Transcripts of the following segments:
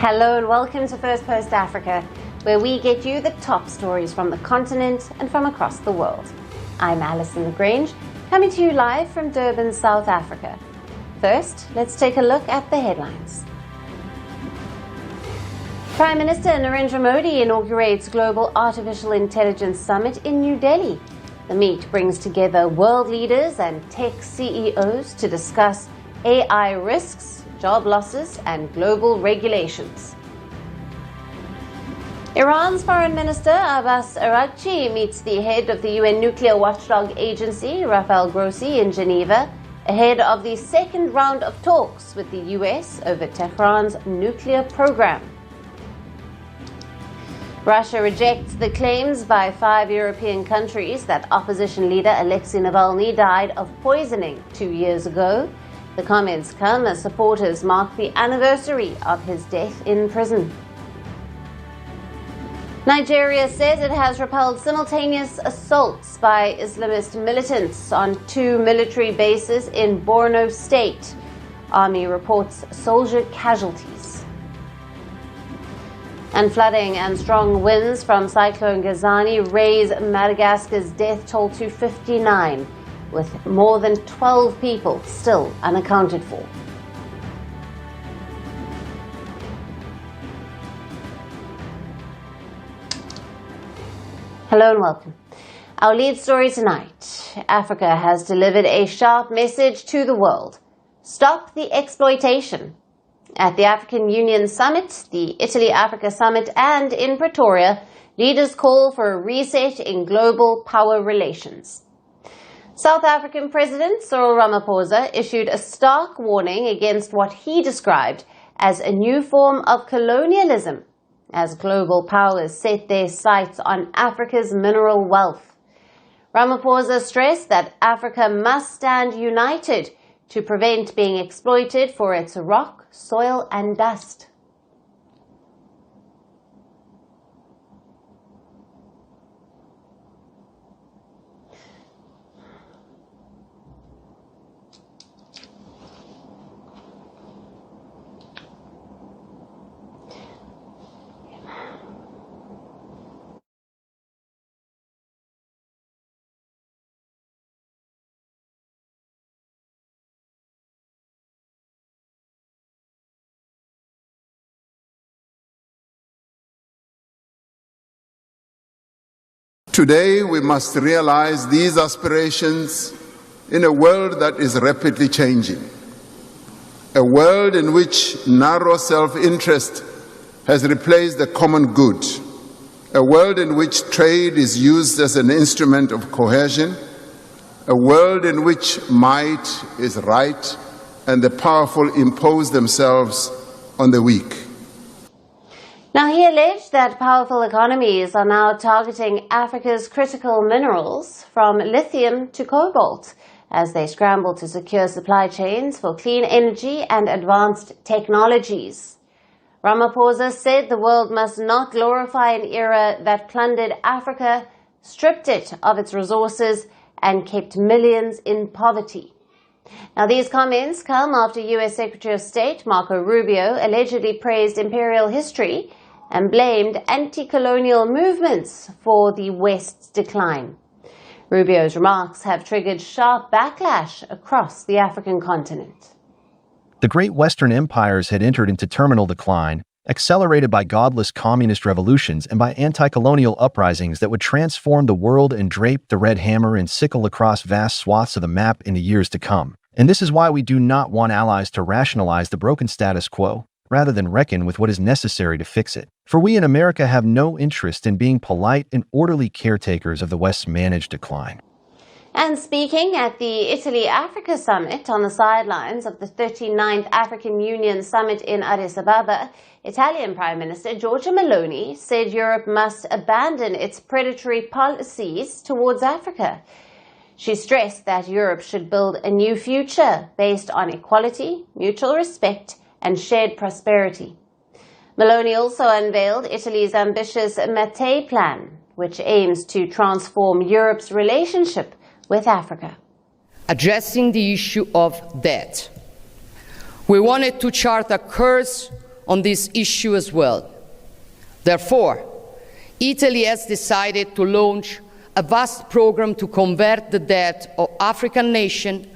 Hello and welcome to Firstpost Africa, where we get you the top stories from the continent and from across the world. I'm Alison Lagrange, coming to you live from Durban, South Africa. First, let's take a look at the headlines. Prime Minister Narendra Modi inaugurates Global Artificial Intelligence Summit in New Delhi. The meet brings together world leaders and tech CEOs to discuss AI risks, job losses, and global regulations. Iran's Foreign Minister Abbas Araghchi meets the head of the UN nuclear watchdog agency, Rafael Grossi, in Geneva, ahead of the second round of talks with the US over Tehran's nuclear program. Russia rejects the claims by 5 European countries that opposition leader Alexei Navalny died of poisoning 2 years ago. The comments come as supporters mark the anniversary of his death in prison. Nigeria says it has repelled simultaneous assaults by Islamist militants on 2 military bases in Borno State. Army reports soldier casualties. And flooding and strong winds from Cyclone Gazani raise Madagascar's death toll to 59, with more than 12 people still unaccounted for. Hello and welcome. Our lead story tonight. Africa has delivered a sharp message to the world. Stop the exploitation. At the African Union Summit, the Italy-Africa Summit, and in Pretoria, leaders call for a reset in global power relations. South African President Cyril Ramaphosa issued a stark warning against what he described as a new form of colonialism, as global powers set their sights on Africa's mineral wealth. Ramaphosa stressed that Africa must stand united to prevent being exploited for its rock, soil, and dust. Today, we must realize these aspirations in a world that is rapidly changing, a world in which narrow self-interest has replaced the common good, a world in which trade is used as an instrument of cohesion, a world in which might is right and the powerful impose themselves on the weak. Now, he alleged that powerful economies are now targeting Africa's critical minerals, from lithium to cobalt, as they scramble to secure supply chains for clean energy and advanced technologies. Ramaphosa said the world must not glorify an era that plundered Africa, stripped it of its resources, and kept millions in poverty. Now, these comments come after U.S. Secretary of State Marco Rubio allegedly praised imperial history and blamed anti-colonial movements for the West's decline. Rubio's remarks have triggered sharp backlash across the African continent. The great Western empires had entered into terminal decline, accelerated by godless communist revolutions and by anti-colonial uprisings that would transform the world and drape the red hammer and sickle across vast swaths of the map in the years to come. And this is why we do not want allies to rationalize the broken status quo, rather than reckon with what is necessary to fix it. For we in America have no interest in being polite and orderly caretakers of the West's managed decline. And speaking at the Italy-Africa Summit on the sidelines of the 39th African Union Summit in Addis Ababa, Italian Prime Minister Giorgia Meloni said Europe must abandon its predatory policies towards Africa. She stressed that Europe should build a new future based on equality, mutual respect, and shared prosperity. Meloni also unveiled Italy's ambitious Mattei plan, which aims to transform Europe's relationship with Africa. Addressing the issue of debt. We wanted to chart a course on this issue as well. Therefore, Italy has decided to launch a vast program to convert the debt of African nations,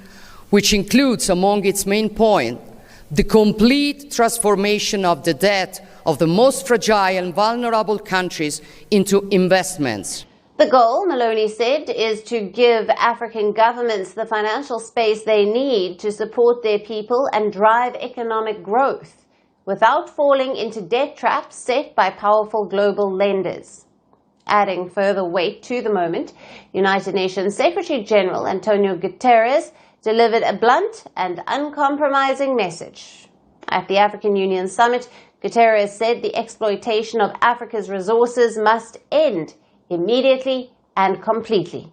which includes among its main points the complete transformation of the debt of the most fragile and vulnerable countries into investments. The goal, Meloni said, is to give African governments the financial space they need to support their people and drive economic growth without falling into debt traps set by powerful global lenders. Adding further weight to the moment, United Nations Secretary-General Antonio Guterres delivered a blunt and uncompromising message. At the African Union Summit, Guterres said the exploitation of Africa's resources must end immediately and completely.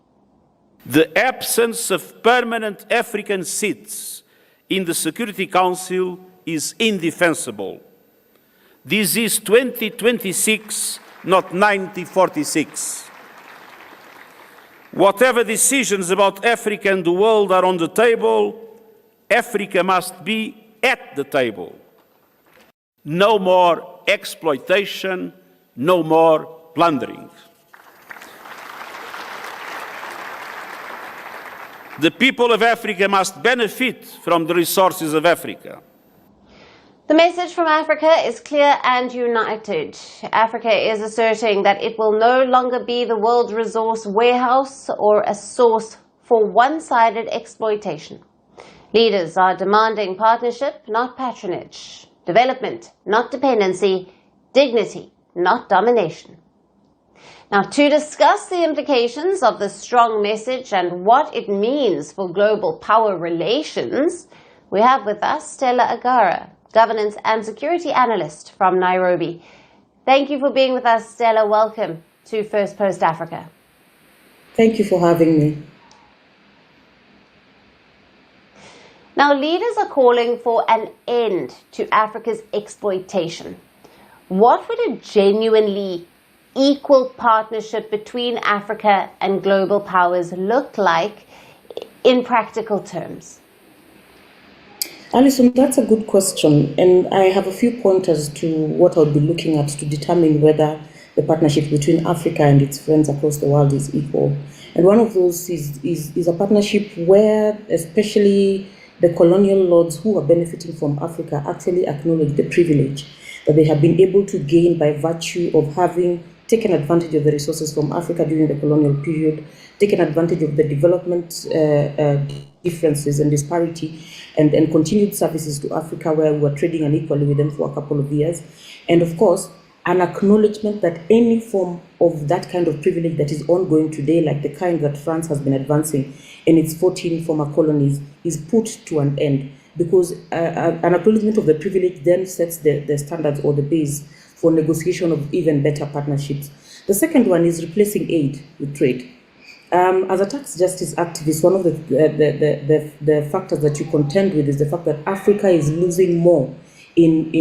The absence of permanent African seats in the Security Council is indefensible. This is 2026, not 1946. Whatever decisions about Africa and the world are on the table, Africa must be at the table. No more exploitation, no more plundering. The people of Africa must benefit from the resources of Africa. The message from Africa is clear and united. Africa is asserting that it will no longer be the world resource warehouse or a source for one-sided exploitation. Leaders are demanding partnership, not patronage, development, not dependency, dignity, not domination. Now, to discuss the implications of the strong message and what it means for global power relations, we have with us Stella Agara, Governance and Security Analyst from Nairobi. Thank you for being with us, Stella. Welcome to Firstpost Africa. Thank you for having me. Now, leaders are calling for an end to Africa's exploitation. What would a genuinely equal partnership between Africa and global powers look like in practical terms? Alison, that's a good question, and I have a few pointers to what I'll be looking at to determine whether the partnership between Africa and its friends across the world is equal. And one of those is a partnership where especially the colonial lords who are benefiting from Africa actually acknowledge the privilege that they have been able to gain by virtue of having taken advantage of the resources from Africa during the colonial period, taken advantage of the development differences and disparity, and continued services to Africa where we were trading unequally with them for a couple of years. And of course, an acknowledgement that any form of that kind of privilege that is ongoing today, like the kind that France has been advancing in its 14 former colonies, is put to an end. Because an acknowledgement of the privilege then sets the standards or the base for negotiation of even better partnerships. The second one is replacing aid with trade. As a tax justice activist, one of the factors that you contend with is the fact that Africa is losing more in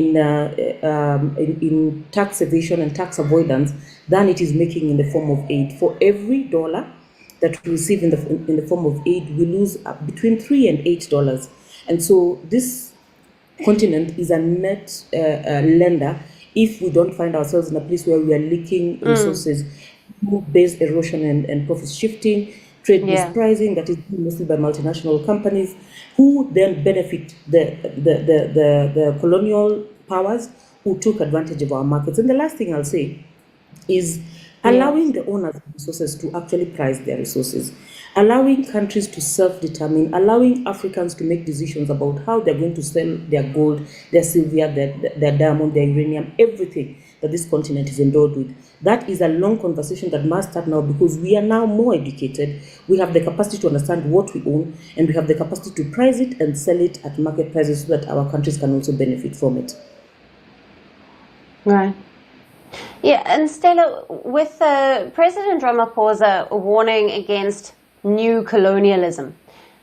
tax evasion and tax avoidance than it is making in the form of aid. For every dollar that we receive in the form of aid, we lose between $3 and $8. And so this continent is a net lender if we don't find ourselves in a place where we are leaking resources, based erosion and profit shifting, trade mispricing that is mostly by multinational companies, who then benefit the colonial powers who took advantage of our markets. And the last thing I'll say is allowing the owners of resources to actually price their resources, allowing countries to self-determine, allowing Africans to make decisions about how they're going to sell their gold, their silver, their diamond, their uranium, everything that this continent is endowed with. That is a long conversation that must start now, because we are now more educated. We have the capacity to understand what we own, and we have the capacity to price it and sell it at market prices so that our countries can also benefit from it. Right. Yeah, and Stella, with President Ramaphosa warning against new colonialism,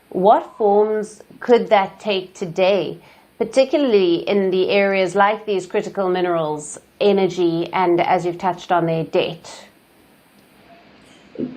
what forms could that take today, particularly in the areas like these critical minerals, energy, and as you've touched on, their debt?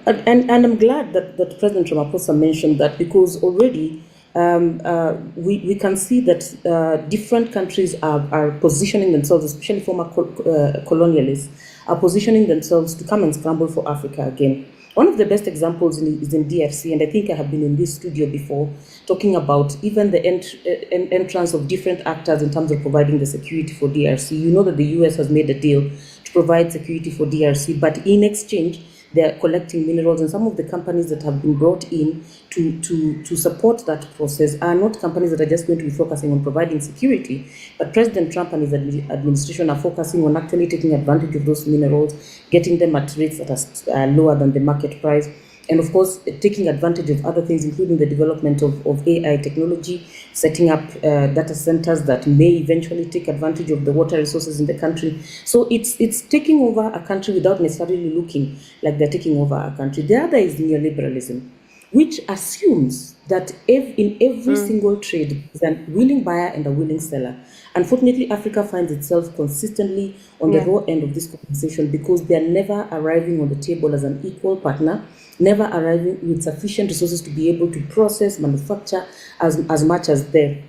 And I'm glad that President Ramaphosa mentioned that, because already we can see that different countries are positioning themselves, especially former colonialists, are positioning themselves to come and scramble for Africa again. One of the best examples is in DRC, and I think I have been in this studio before talking about even the entrance of different actors in terms of providing the security for DRC. You know that the US has made a deal to provide security for DRC, but in exchange, they're collecting minerals, and some of the companies that have been brought in to support that process are not companies that are just going to be focusing on providing security, but President Trump and his administration are focusing on actually taking advantage of those minerals, getting them at rates that are lower than the market price, and of course, taking advantage of other things, including the development of AI technology, setting up data centers that may eventually take advantage of the water resources in the country. So it's taking over a country without necessarily looking like they're taking over a country. The other is neoliberalism, which assumes that in every single trade is a willing buyer and a willing seller. Unfortunately, Africa finds itself consistently on the raw end of this conversation because they are never arriving on the table as an equal partner, never arriving with sufficient resources to be able to process, manufacture as much as the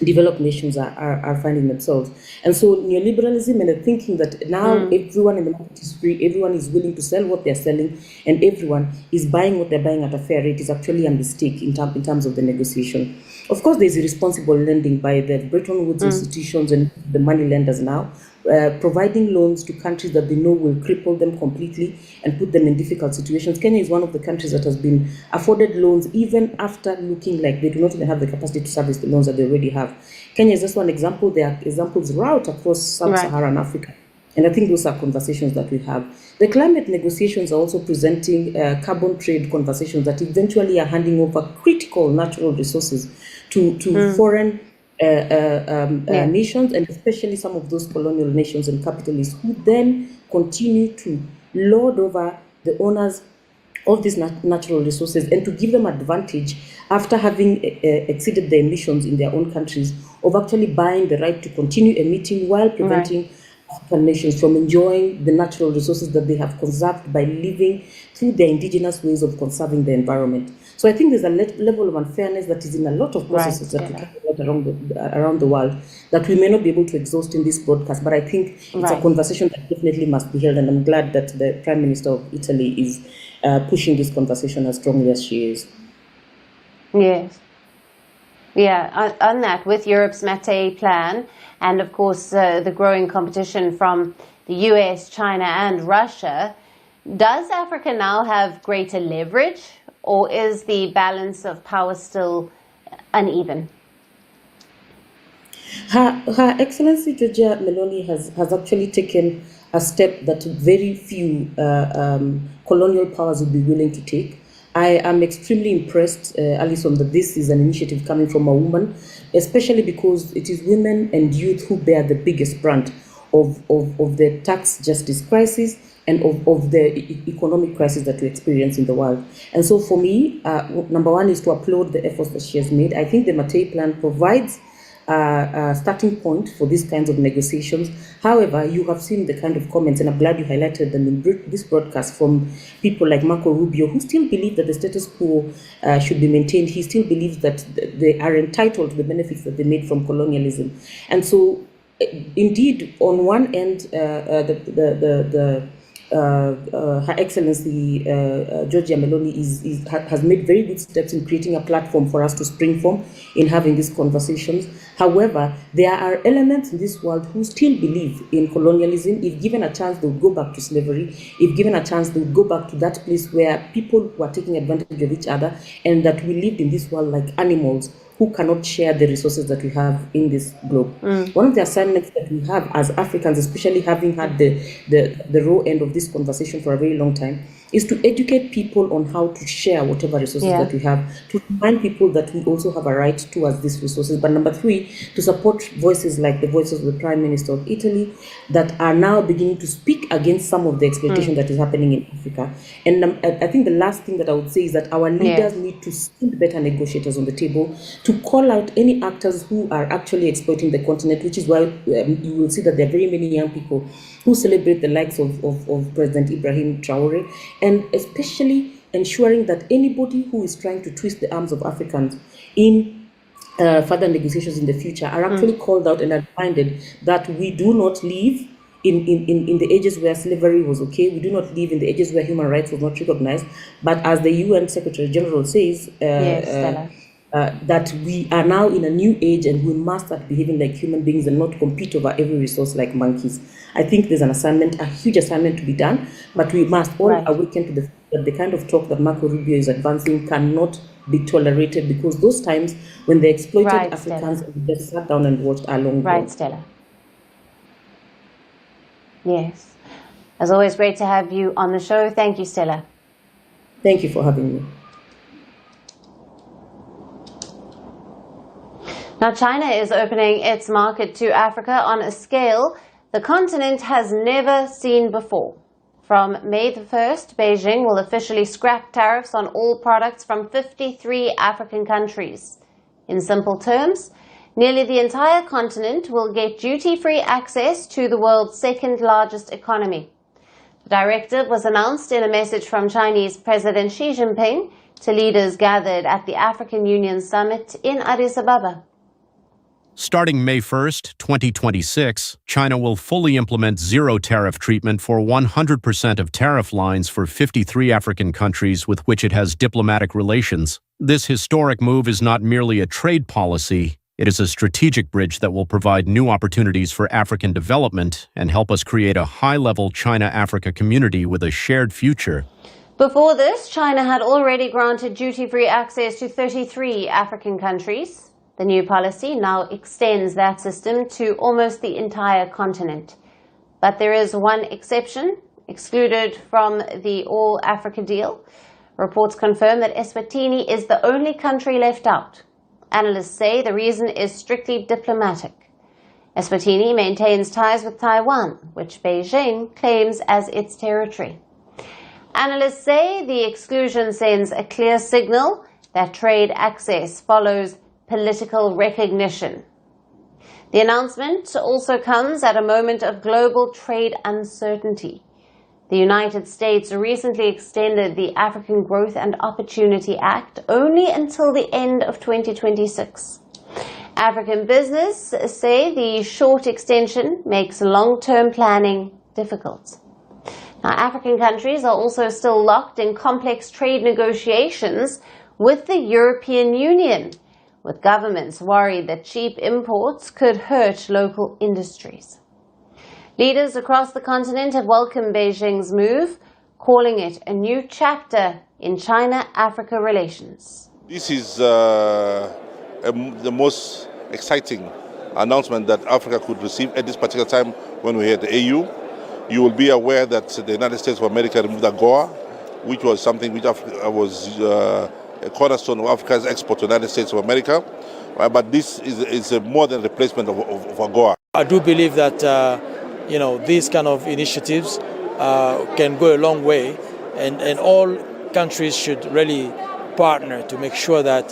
developed nations are finding themselves. And so neoliberalism and the thinking that now everyone in the market is free, everyone is willing to sell what they're selling, and everyone is buying what they're buying at a fair rate is actually a mistake in terms of the negotiation. Of course, there's irresponsible lending by the Bretton Woods institutions and the money lenders now, providing loans to countries that they know will cripple them completely and put them in difficult situations. Kenya is one of the countries that has been afforded loans even after looking like they do not even have the capacity to service the loans that they already have. Kenya is just one example. There are examples right across sub-Saharan Africa. And I think those are conversations that we have. The climate negotiations are also presenting carbon trade conversations that eventually are handing over critical natural resources to foreign nations, and especially some of those colonial nations and capitalists who then continue to lord over the owners of these natural resources and to give them advantage after having exceeded their emissions in their own countries of actually buying the right to continue emitting while preventing African nations from enjoying the natural resources that they have conserved by living through their indigenous ways of conserving the environment. So I think there's a level of unfairness that is in a lot of processes that we talk about around the world that we may not be able to exhaust in this broadcast, but I think it's a conversation that definitely must be held, and I'm glad that the Prime Minister of Italy is pushing this conversation as strongly as she is. Yes. Yeah, on that, with Europe's Mate plan and, of course, the growing competition from the US, China and Russia, does Africa now have greater leverage, or is the balance of power still uneven? Her Excellency Giorgia Meloni has actually taken a step that very few colonial powers would be willing to take. I am extremely impressed, Alison, that this is an initiative coming from a woman, especially because it is women and youth who bear the biggest brunt of the tax justice crisis and of the economic crisis that we experience in the world. And so for me, number one is to applaud the efforts that she has made. I think the Mate plan provides a starting point for these kinds of negotiations. However, you have seen the kind of comments, and I'm glad you highlighted them in this broadcast, from people like Marco Rubio, who still believe that the status quo should be maintained. He still believes that they are entitled to the benefits that they made from colonialism. And so, indeed, on one end, Her Excellency Giorgia Meloni has made very good steps in creating a platform for us to spring from in having these conversations. However, there are elements in this world who still believe in colonialism. If given a chance, they would go back to slavery. If given a chance, they would go back to that place where people were taking advantage of each other, and that we lived in this world like animals who cannot share the resources that we have in this globe. One of the assignments that we have as Africans, especially having had the raw end of this conversation for a very long time, is to educate people on how to share whatever resources that we have, to remind people that we also have a right towards these resources. But number three, to support voices like the voices of the Prime Minister of Italy that are now beginning to speak against some of the exploitation that is happening in Africa. And I think the last thing that I would say is that our leaders need to send better negotiators on the table to call out any actors who are actually exploiting the continent, which is why you will see that there are very many young people who celebrate the likes of President Ibrahim Traore, and especially ensuring that anybody who is trying to twist the arms of Africans in further negotiations in the future are actually called out and are reminded that we do not live in the ages where slavery was okay. We do not live in the ages where human rights was not recognized. But as the UN Secretary General says, that we are now in a new age and we must start behaving like human beings and not compete over every resource like monkeys. I think there's an assignment, a huge assignment to be done, but we must all awaken to the fact that the kind of talk that Marco Rubio is advancing cannot be tolerated, because those times when they exploited Africans, they just sat down and watched are long gone. Stella. Yes. As always, great to have you on the show. Thank you, Stella. Thank you for having me. Now, China is opening its market to Africa on a scale the continent has never seen before. From May the 1st, Beijing will officially scrap tariffs on all products from 53 African countries. In simple terms, nearly the entire continent will get duty-free access to the world's second largest economy. The directive was announced in a message from Chinese President Xi Jinping to leaders gathered at the African Union Summit in Addis Ababa. Starting May 1st, 2026, China will fully implement zero-tariff treatment for 100% of tariff lines for 53 African countries with which it has diplomatic relations. This historic move is not merely a trade policy, it is a strategic bridge that will provide new opportunities for African development and help us create a high-level China-Africa community with a shared future. Before this, China had already granted duty-free access to 33 African countries. The new policy now extends that system to almost the entire continent. But there is one exception, excluded from the All-Africa deal. Reports confirm that Eswatini is the only country left out. Analysts say the reason is strictly diplomatic. Eswatini maintains ties with Taiwan, which Beijing claims as its territory. Analysts say the exclusion sends a clear signal that trade access follows political recognition. The announcement also comes at a moment of global trade uncertainty. The United States recently extended the African Growth and Opportunity Act only until the end of 2026. African business say the short extension makes long-term planning difficult. Now, African countries are also still locked in complex trade negotiations with the European Union, with governments worried that cheap imports could hurt local industries. Leaders across the continent have welcomed Beijing's move, calling it a new chapter in China-Africa relations. This is the most exciting announcement that Africa could receive at this particular time when we're at the AU. You will be aware that the United States of America removed AGOA, which was something which was a cornerstone of Africa's export to the United States of America. But this is more than a replacement of AGOA. I do believe that these kind of initiatives can go a long way, and all countries should really partner to make sure that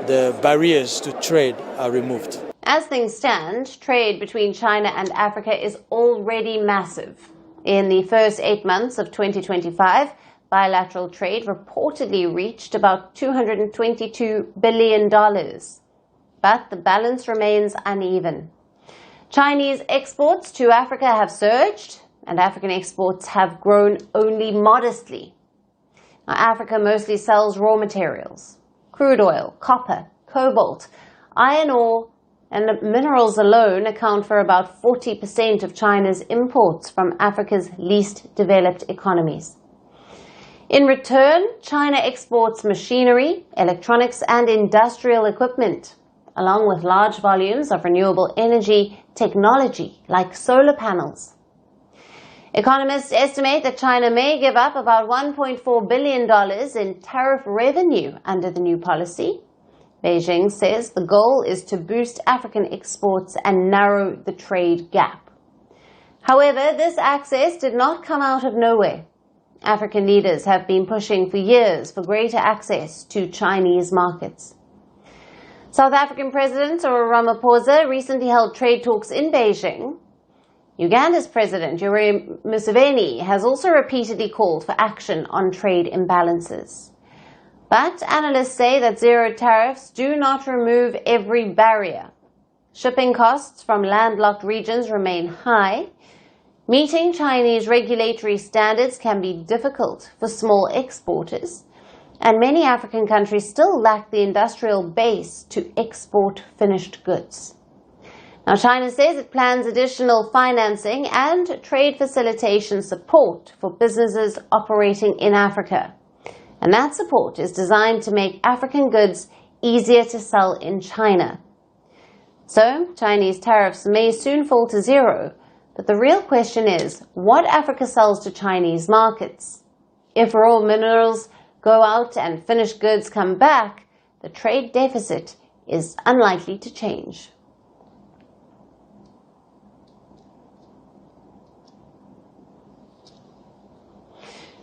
the barriers to trade are removed. As things stand, trade between China and Africa is already massive. In the first 8 months of 2025, bilateral trade reportedly reached about $222 billion. But the balance remains uneven. Chinese exports to Africa have surged, and African exports have grown only modestly. Now, Africa mostly sells raw materials: crude oil, copper, cobalt, iron ore, and minerals alone account for about 40% of China's imports from Africa's least developed economies. In return, China exports machinery, electronics, and industrial equipment, along with large volumes of renewable energy technology like solar panels. Economists estimate that China may give up about $1.4 billion in tariff revenue under the new policy. Beijing says the goal is to boost African exports and narrow the trade gap. However, this access did not come out of nowhere. African leaders have been pushing for years for greater access to Chinese markets. South African President Cyril Ramaphosa recently held trade talks in Beijing. Uganda's President Yoweri Museveni has also repeatedly called for action on trade imbalances. But analysts say that zero tariffs do not remove every barrier. Shipping costs from landlocked regions remain high. Meeting Chinese regulatory standards can be difficult for small exporters, and many African countries still lack the industrial base to export finished goods. Now, China says it plans additional financing and trade facilitation support for businesses operating in Africa. And that support is designed to make African goods easier to sell in China. So, Chinese tariffs may soon fall to zero, but the real question is what Africa sells to Chinese markets. If raw minerals go out and finished goods come back, the trade deficit is unlikely to change.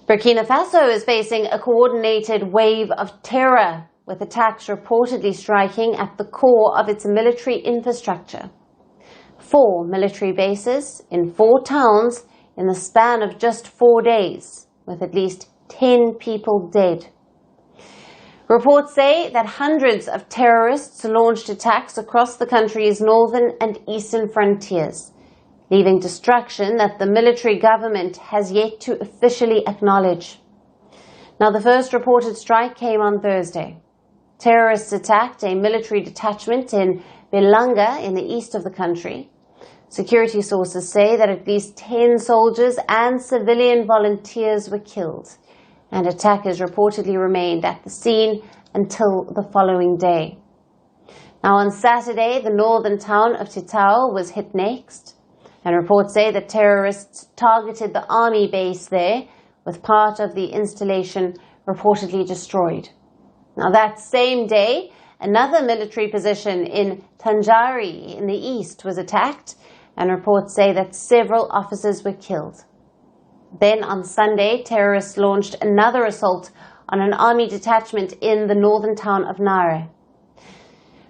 Burkina Faso is facing a coordinated wave of terror, with attacks reportedly striking at the core of its military infrastructure. 4 military bases in 4 towns in the span of just 4 days, with at least 10 people dead. Reports say that hundreds of terrorists launched attacks across the country's northern and eastern frontiers, leaving destruction that the military government has yet to officially acknowledge. Now, the first reported strike came on Thursday. Terrorists attacked a military detachment in Bilanga in the east of the country. Security sources say that at least 10 soldiers and civilian volunteers were killed, and attackers reportedly remained at the scene until the following day. Now, on Saturday, the northern town of Titao was hit next, and reports say that terrorists targeted the army base there, with part of the installation reportedly destroyed. Now, that same day, another military position in Tanjari in the east was attacked, and reports say that several officers were killed. Then on Sunday, terrorists launched another assault on an army detachment in the northern town of Naire.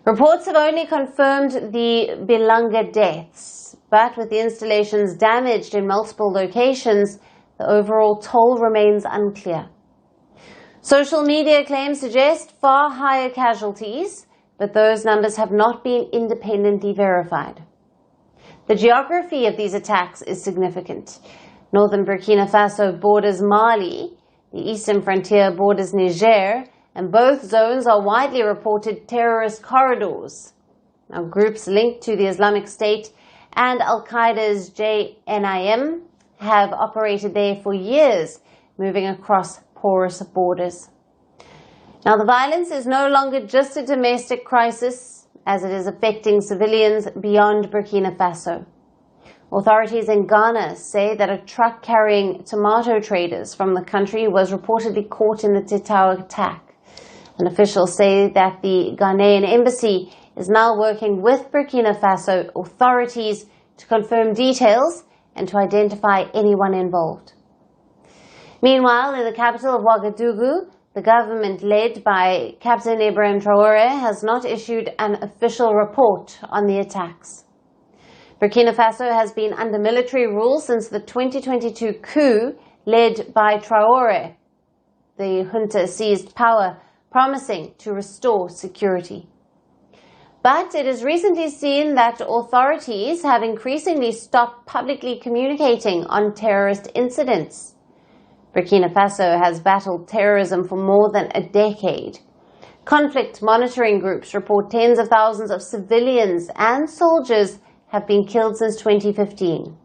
Reports have only confirmed the Bilanga deaths, but with the installations damaged in multiple locations, the overall toll remains unclear. Social media claims suggest far higher casualties, but those numbers have not been independently verified. The geography of these attacks is significant. Northern Burkina Faso borders Mali, the eastern frontier borders Niger, and both zones are widely reported terrorist corridors. Now, groups linked to the Islamic State and Al-Qaeda's JNIM have operated there for years, moving across porous borders. Now, the violence is no longer just a domestic crisis, as it is affecting civilians beyond Burkina Faso. Authorities in Ghana say that a truck carrying tomato traders from the country was reportedly caught in the Titao attack. And officials say that the Ghanaian embassy is now working with Burkina Faso authorities to confirm details and to identify anyone involved. Meanwhile, in the capital of Ouagadougou, the government led by Captain Ibrahim Traore has not issued an official report on the attacks. Burkina Faso has been under military rule since the 2022 coup led by Traore. The junta seized power, promising to restore security. But it is recently seen that authorities have increasingly stopped publicly communicating on terrorist incidents. Burkina Faso has battled terrorism for more than a decade. Conflict monitoring groups report tens of thousands of civilians and soldiers have been killed since 2015.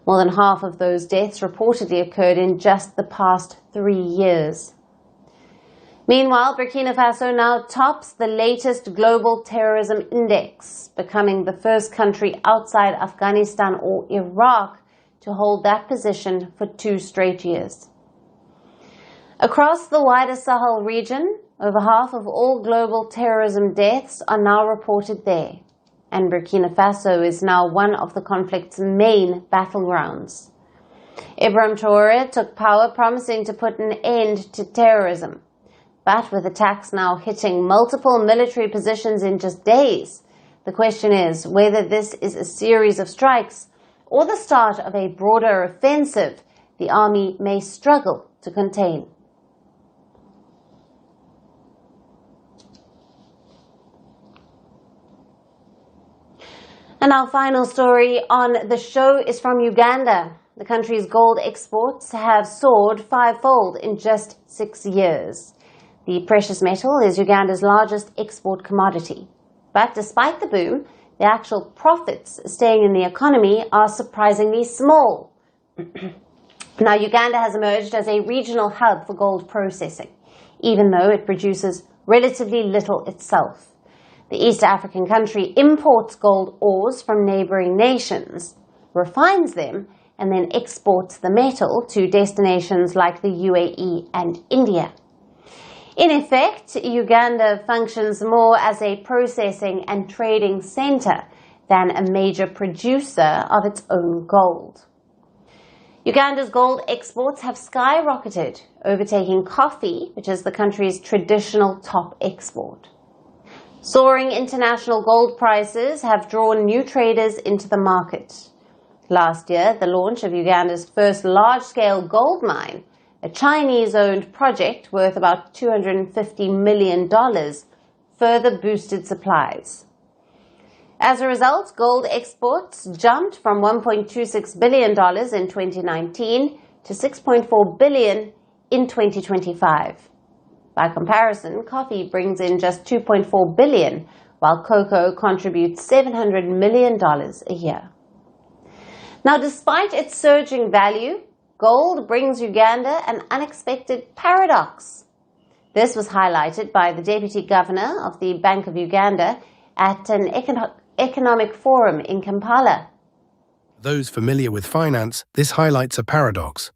More than half of those deaths reportedly occurred in just the past 3 years. Meanwhile, Burkina Faso now tops the latest global terrorism index, becoming the first country outside Afghanistan or Iraq to hold that position for 2 straight years. Across the wider Sahel region, over half of all global terrorism deaths are now reported there, and Burkina Faso is now one of the conflict's main battlegrounds. Ibrahim Traore took power promising to put an end to terrorism, but with attacks now hitting multiple military positions in just days, the question is whether this is a series of strikes or the start of a broader offensive the army may struggle to contain. And our final story on the show is from Uganda. The country's gold exports have soared fivefold in just 6 years. The precious metal is Uganda's largest export commodity. But despite the boom, the actual profits staying in the economy are surprisingly small. Now, Uganda has emerged as a regional hub for gold processing, even though it produces relatively little itself. The East African country imports gold ores from neighboring nations, refines them, and then exports the metal to destinations like the UAE and India. In effect, Uganda functions more as a processing and trading center than a major producer of its own gold. Uganda's gold exports have skyrocketed, overtaking coffee, which is the country's traditional top export. Soaring international gold prices have drawn new traders into the market. Last year, the launch of Uganda's first large-scale gold mine, a Chinese-owned project worth about $250 million, further boosted supplies. As a result, gold exports jumped from $1.26 billion in 2019 to $6.4 billion in 2025. By comparison, coffee brings in just $2.4 billion, while cocoa contributes $700 million a year. Now, despite its surging value, gold brings Uganda an unexpected paradox. This was highlighted by the Deputy Governor of the Bank of Uganda at an economic forum in Kampala. Those familiar with finance, this highlights a paradox.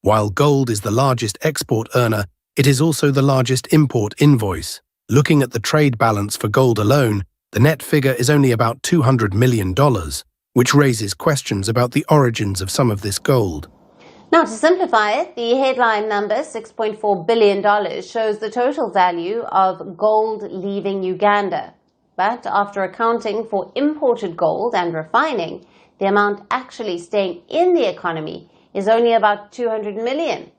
While gold is the largest export earner, it is also the largest import invoice. Looking at the trade balance for gold alone, the net figure is only about $200 million, which raises questions about the origins of some of this gold. Now, to simplify it, the headline number, $6.4 billion, shows the total value of gold leaving Uganda. But after accounting for imported gold and refining, the amount actually staying in the economy is only about $200 million.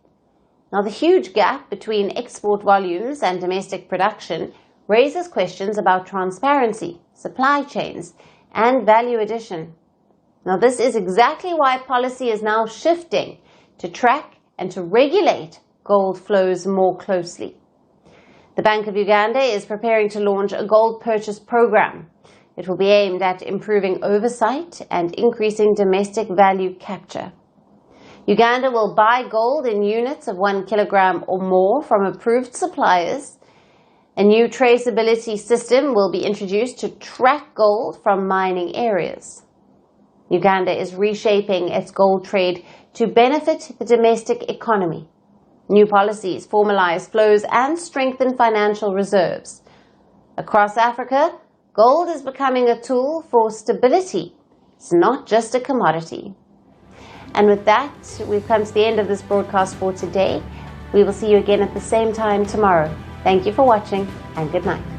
Now, the huge gap between export volumes and domestic production raises questions about transparency, supply chains, and value addition. Now, this is exactly why policy is now shifting to track and to regulate gold flows more closely. The Bank of Uganda is preparing to launch a gold purchase program. It will be aimed at improving oversight and increasing domestic value capture. Uganda will buy gold in units of 1 kilogram or more from approved suppliers. A new traceability system will be introduced to track gold from mining areas. Uganda is reshaping its gold trade to benefit the domestic economy. New policies formalize flows and strengthen financial reserves. Across Africa, gold is becoming a tool for stability. It's not just a commodity. And with that, we've come to the end of this broadcast for today. We will see you again at the same time tomorrow. Thank you for watching, and good night.